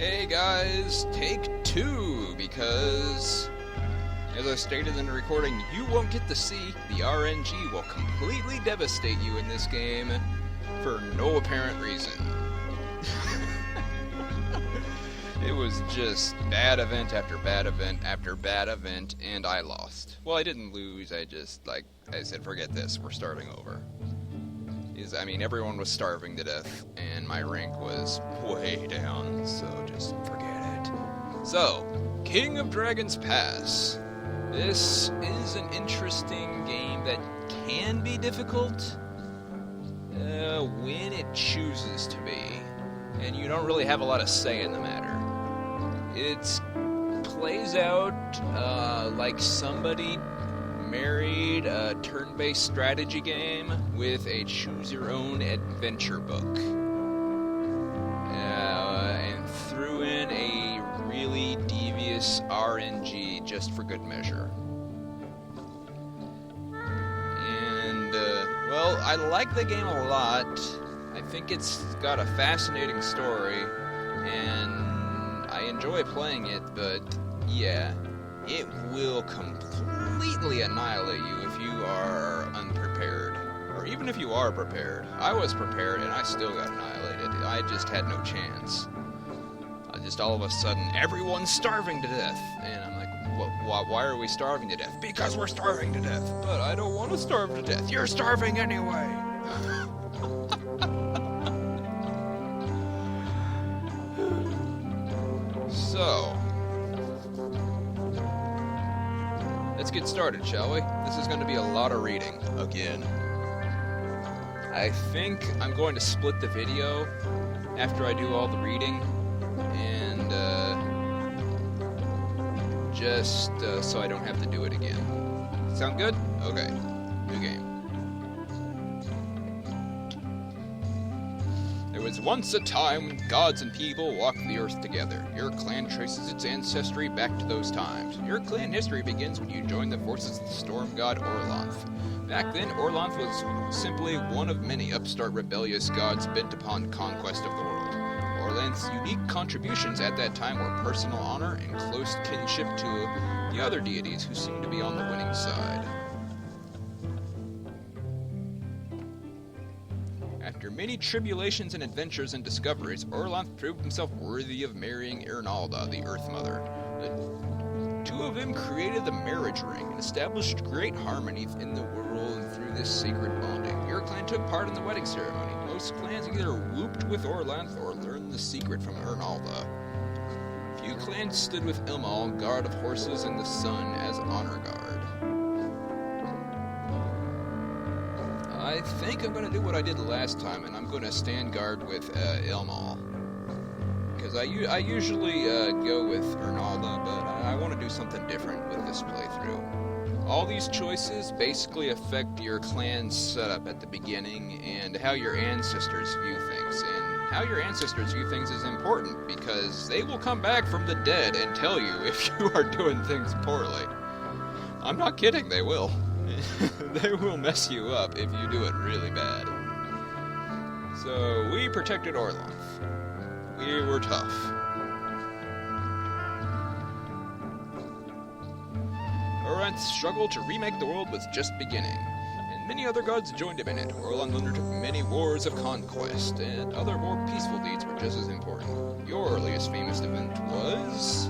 Hey guys, take two, because, as I stated in the recording, you won't get to see the RNG will completely devastate you in this game for no apparent reason. It was just bad event after bad event after bad event, and I lost. Well, I didn't lose, I said, forget this, we're starting over. Everyone was starving to death, and my rank was way down, so just forget it. So, King of Dragons Pass. This is an interesting game that can be difficult when it chooses to be, and you don't really have a lot of say in the matter. It plays out like somebody married a turn-based strategy game with a choose-your-own-adventure book. And threw in a really devious RNG just for good measure. And, I like the game a lot. I think it's got a fascinating story, and I enjoy playing it, but, yeah, it will completely annihilate you if you are unprepared. Or even if you are prepared. I was prepared and I still got annihilated. I just had no chance. Just all of a sudden, everyone's starving to death. And I'm like, why are we starving to death? Because we're starving to death. But I don't want to starve to death. You're starving anyway. So, let's get started, shall we? This is going to be a lot of reading, again. I think I'm going to split the video after I do all the reading, and just so I don't have to do it again. Sound good? Okay. New game. There was once a time when gods and people walked the earth together. Your clan traces its ancestry back to those times. Your clan history begins when you join the forces of the storm god Orlanth. Back then, Orlanth was simply one of many upstart rebellious gods bent upon conquest of the world. Orlanth's unique contributions at that time were personal honor and close kinship to the other deities who seemed to be on the winning side. After many tribulations and adventures and discoveries, Orlanth proved himself worthy of marrying Ernalda, the Earth Mother. The two of them created the marriage ring and established great harmony in the world through this sacred bonding. Your clan took part in the wedding ceremony. Most clans either whooped with Orlanth or learned the secret from Ernalda. Few clans stood with Ilmal, guard of horses and the sun, as honor guard. I think I'm going to do what I did last time, and I'm going to stand guard with Ilmal. Because I usually go with Ernalda, but I want to do something different with this playthrough. All these choices basically affect your clan's setup at the beginning and how your ancestors view things. And how your ancestors view things is important, because they will come back from the dead and tell you if you are doing things poorly. I'm not kidding, they will. They will mess you up if you do it really bad. So, we protected Orlanth. We were tough. Orlanth's struggle to remake the world was just beginning, and many other gods joined him in it. Orlanth undertook many wars of conquest, and other more peaceful deeds were just as important. Your earliest famous event was...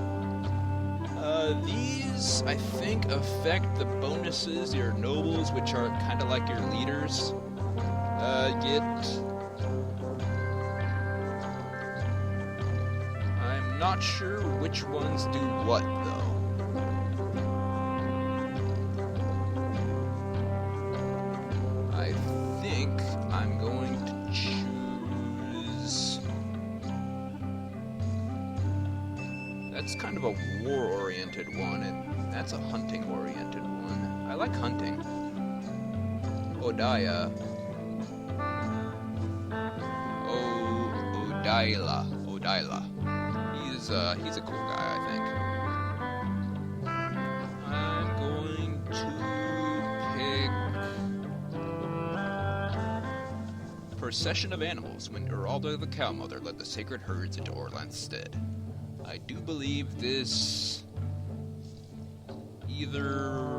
These, I think, affect the bonuses your nobles, which are kind of like your leaders, get. I'm not sure which ones do what, though. I think I'm going to choose... That's kind of a war-oriented one, and that's a hunting-oriented one. I like hunting. Odaya. Odaila. He's a cool guy, I think. I'm going to pick Procession of Animals, when Ernalda the Cow Mother led the sacred herds into Orlanth's stead. I do believe this either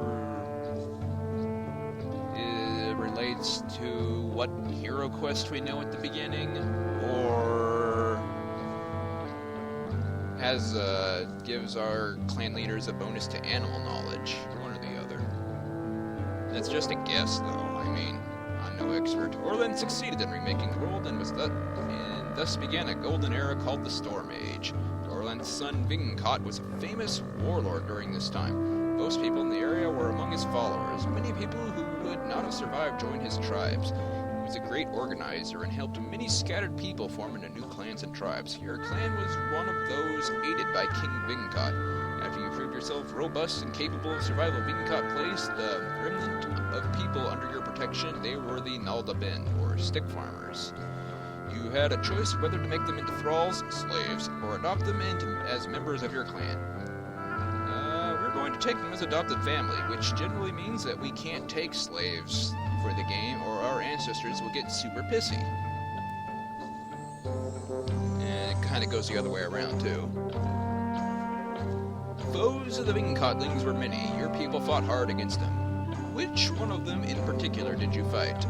relates to what hero quest we know at the beginning, or gives our clan leaders a bonus to animal knowledge, one or the other. That's just a guess, though. I mean, I'm no expert. Orlan succeeded in remaking the world and thus began a golden era called the Storm Age. Orlan's son Vingenkot was a famous warlord during this time. Most people in the area were among his followers. Many people who would not have survived joined his tribes. He was a great organizer and helped many scattered people form into new clans and tribes. Your clan was one of those aided by King Vingenkot. After you proved yourself robust and capable of survival, Vingenkot placed the remnant of people under your protection. They were the Naldabin, or stick farmers. You had a choice whether to make them into thralls, slaves, or adopt them as members of your clan. We're going to take them as adopted family, which generally means that we can't take slaves for the game, or our ancestors will get super pissy. And it kind of goes the other way around, too. Foes of the Vingenkotlings were many. Your people fought hard against them. Which one of them in particular did you fight?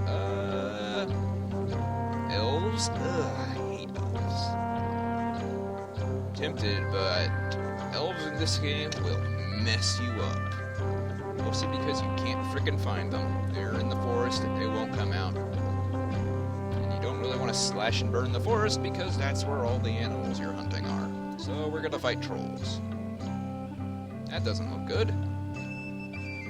Elves? Ugh, I hate elves. Tempted, but elves in this game will mess you up. Mostly because you can't frickin' find them. They're in the forest and they won't come out. And you don't really want to slash and burn the forest because that's where all the animals you're hunting are. So we're gonna fight trolls. That doesn't look good.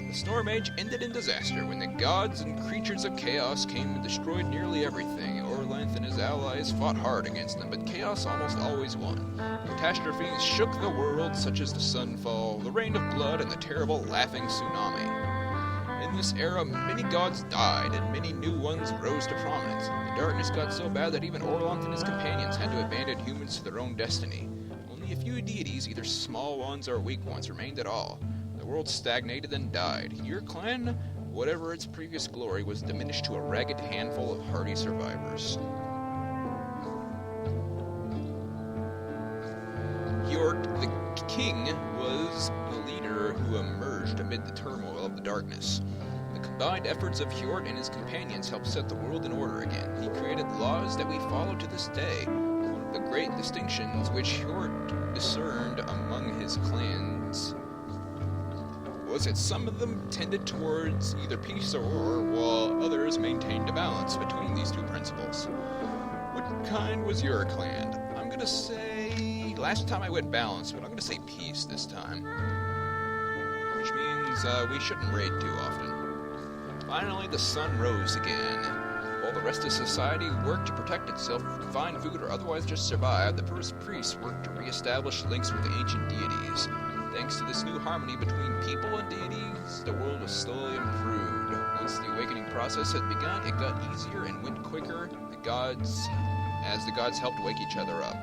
The Storm Age ended in disaster when the gods and creatures of chaos came and destroyed nearly everything. Orlanth and his allies fought hard against them, but chaos almost always won. Catastrophes shook the world, such as the sunfall, the rain of blood, and the terrible laughing tsunami. In this era, many gods died, and many new ones rose to prominence. The darkness got so bad that even Orlanth and his companions had to abandon humans to their own destiny. Only a few deities, either small ones or weak ones, remained at all. The world stagnated and died. Your clan, whatever its previous glory, was diminished to a ragged handful of hardy survivors. Hjort, the king, was the leader who emerged amid the turmoil of the darkness. The combined efforts of Hjort and his companions helped set the world in order again. He created laws that we follow to this day. One of the great distinctions which Hjort discerned among his clans was that some of them tended towards either peace or war, while others maintained a balance between these two principles. What kind was your clan? I'm gonna say... last time I went balanced, but I'm gonna say peace this time. Which means we shouldn't raid too often. Finally, the sun rose again. While the rest of society worked to protect itself, find food, or otherwise just survive, the first priests worked to re-establish links with the ancient deities. Thanks to this new harmony between people and deities, the world was slowly improved. Once the awakening process had begun, it got easier and went quicker as the gods helped wake each other up.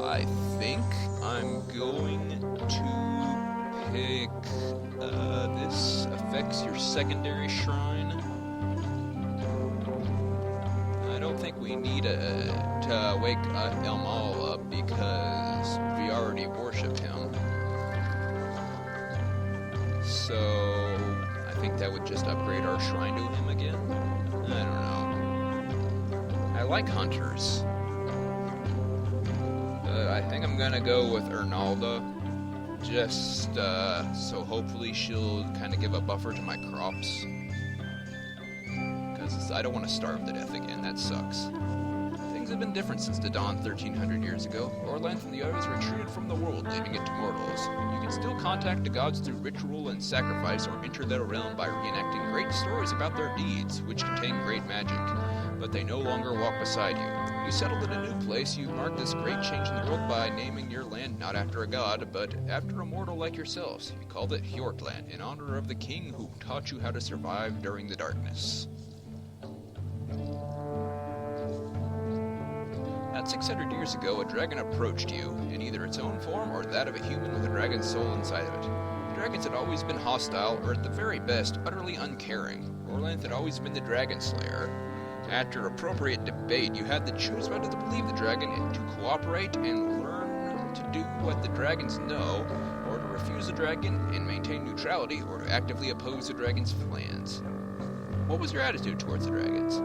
I think I'm going to pick, this affects your secondary shrine. I don't think we need to wake Elmal up because we already worship him. So I think that would just upgrade our shrine to him again. I don't know. I like hunters. I think I'm gonna go with Ernalda, just so hopefully she'll kind of give a buffer to my crops. Because I don't want to starve to death again, that sucks. Things have been different since the dawn 1300 years ago. Orlanth and the others retreated from the world, leaving it to mortals. You can still contact the gods through ritual and sacrifice or enter their realm by reenacting great stories about their deeds, which contain great magic. But they no longer walk beside you. You settled in a new place. You marked this great change in the world by naming your land not after a god, but after a mortal like yourselves. You called it Hjortland, in honor of the king who taught you how to survive during the darkness. About 600 years ago, a dragon approached you, in either its own form or that of a human with a dragon's soul inside of it. The dragons had always been hostile, or at the very best, utterly uncaring. Orlanth had always been the dragon slayer. After appropriate debate, you had to choose whether to believe the dragon and to cooperate and learn to do what the dragons know, or to refuse the dragon and maintain neutrality, or to actively oppose the dragon's plans. What was your attitude towards the dragons?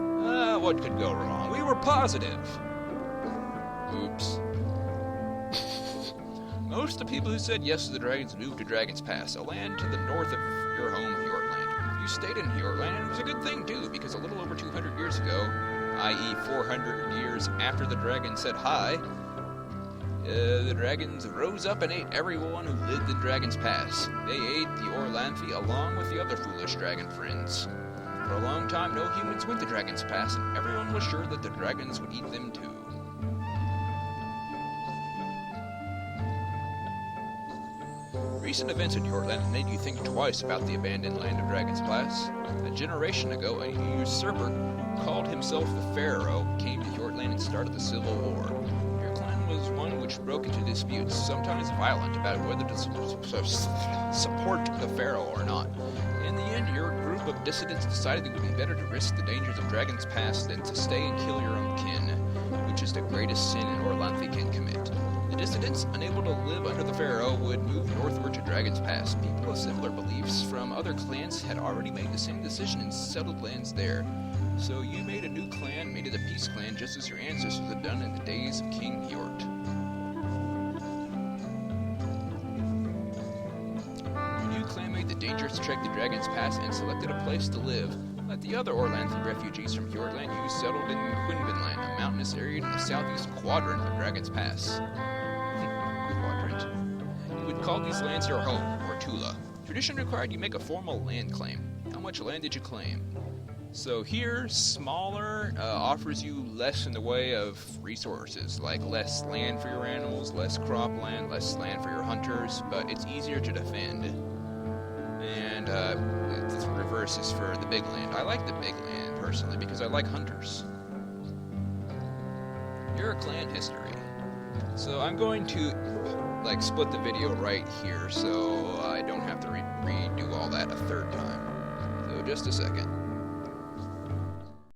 What could go wrong? We were positive. Oops. Most of the people who said yes to the dragons moved to Dragon's Pass, a land to the north of your home, Hjortland. You stayed in Hjortland, and it was a good thing too, because a little over 200 years ago, i.e. 400 years after the dragon said hi, the dragons rose up and ate everyone who lived in Dragon's Pass. They ate the Orlanthi along with the other foolish dragon friends. For a long time, no humans went to Dragon's Pass, and everyone was sure that the dragons would eat them too. Recent events in Hjortland made you think twice about the abandoned land of Dragon's Pass. A generation ago, a usurper who called himself the Pharaoh came to Hjortland and started the Civil War. Your clan was one which broke into disputes, sometimes violent, about whether to support the Pharaoh or not. In the end, your group of dissidents decided it would be better to risk the dangers of Dragon's Pass than to stay and kill your own kin, which is the greatest sin an Orlanthi can commit. The dissidents, unable to live under the Pharaoh, would move northward to Dragon's Pass. People with similar beliefs from other clans had already made the same decision and settled lands there. So you made a new clan, made it a peace clan, just as your ancestors had done in the days of King Hjort. Your new clan made the dangerous trek to Dragon's Pass and selected a place to live. Like the other Orlanthi refugees from Hjortland, you settled in Quinvinland, a mountainous area in the southeast quadrant of Dragon's Pass. You would call these lands your home, or Tula. Tradition required you make a formal land claim. How much land did you claim? So here, smaller offers you less in the way of resources, like less land for your animals, less cropland, less land for your hunters, but it's easier to defend. And the reverse is for the big land. I like the big land, personally, because I like hunters. Your clan history. So I'm going to split the video right here so I don't have to redo all that a third time. So just a second.